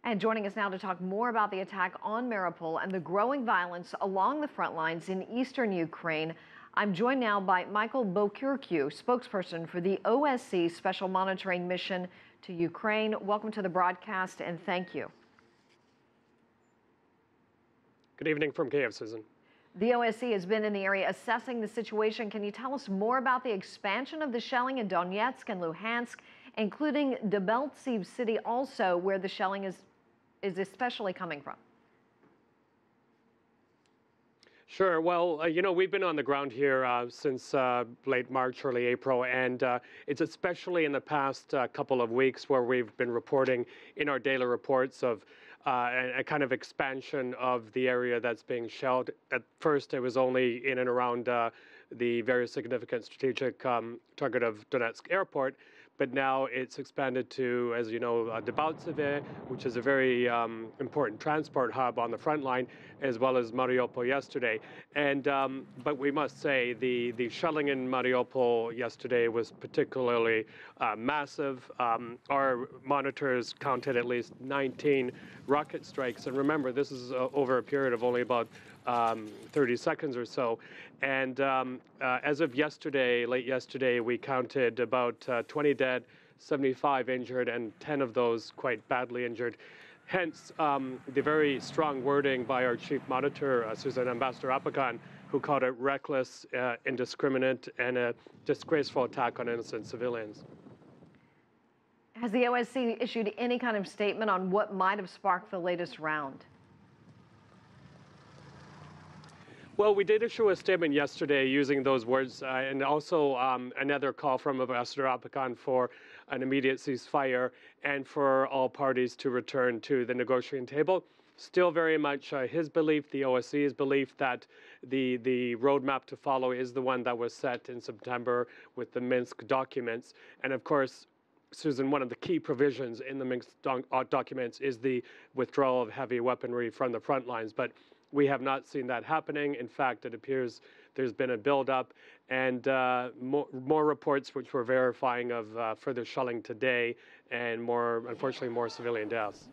And joining us now to talk more about the attack on Mariupol and the growing violence along the front lines in eastern Ukraine, I'm joined now by Michael Bociurkiw, spokesperson for the OSCE Special Monitoring Mission to Ukraine. Welcome to the broadcast and thank you. Good evening from Kiev, Susan. The OSCE has been in the area assessing the situation. Can you tell us more about the expansion of the shelling in Donetsk and Luhansk, including Debaltseve city also, where the shelling is especially coming from? Sure. Well, we've been on the ground here since late March, early April, and it's especially in the past couple of weeks where we've been reporting in our daily reports of a kind of expansion of the area that's being shelled. At first, it was only in and around the very significant strategic target of Donetsk airport, but now it's expanded to, as you know, Debaltseve, which is a very important transport hub on the front line, as well as Mariupol yesterday. And but we must say the shelling in Mariupol yesterday was particularly massive. Our monitors counted at least 19 rocket strikes, and remember, this is over a period of only about 30 seconds or so. And as of yesterday, late yesterday, we counted about 20 dead, 75 injured, and 10 of those quite badly injured. Hence, the very strong wording by our chief monitor, Susan Ambassador Apakan, who called it reckless, indiscriminate, and a disgraceful attack on innocent civilians. Has the OSCE issued any kind of statement on what might have sparked the latest round? Well, we did issue a statement yesterday using those words, and also another call from Ambassador Apakan for an immediate ceasefire and for all parties to return to the negotiating table. Still very much his belief, the OSCE's belief, that the roadmap to follow is the one that was set in September with the Minsk documents. And of course, Susan, one of the key provisions in the Minsk documents is the withdrawal of heavy weaponry from the front lines. But we have not seen that happening. In fact, it appears there's been a buildup, and more reports which were verifying of further shelling today, and unfortunately, more civilian deaths.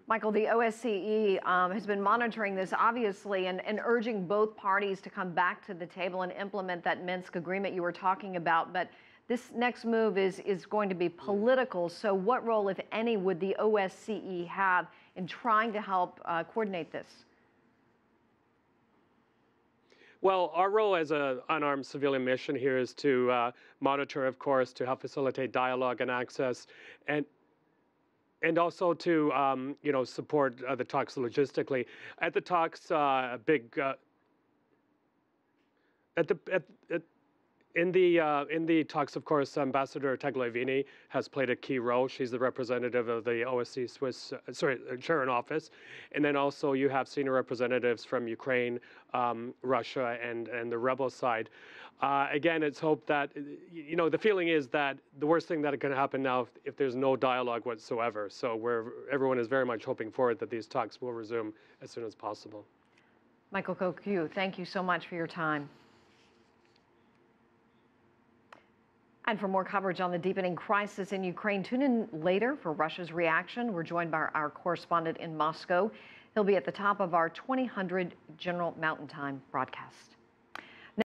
Michael, the OSCE has been monitoring this, obviously, and urging both parties to come back to the table and implement that Minsk agreement you were talking about. But this next move is going to be political. So what role, if any, would the OSCE have in trying to help coordinate this? Well, our role as an unarmed civilian mission here is to monitor, of course, to help facilitate dialogue and access, and also to support the talks logistically. At the talks, in the talks, of course, Ambassador Tagliavini has played a key role. She's the representative of the OSCE Sharon office. And then also you have senior representatives from Ukraine, Russia, and the rebel side. Again, it's hoped that, the feeling is that the worst thing that can happen now if there's no dialogue whatsoever. So everyone is very much hoping forward that these talks will resume as soon as possible. Michael Bociurkiw, thank you so much for your time. And for more coverage on the deepening crisis in Ukraine, tune in later for Russia's reaction. We're joined by our correspondent in Moscow. He'll be at the top of our 2000 General Mountain Time broadcast.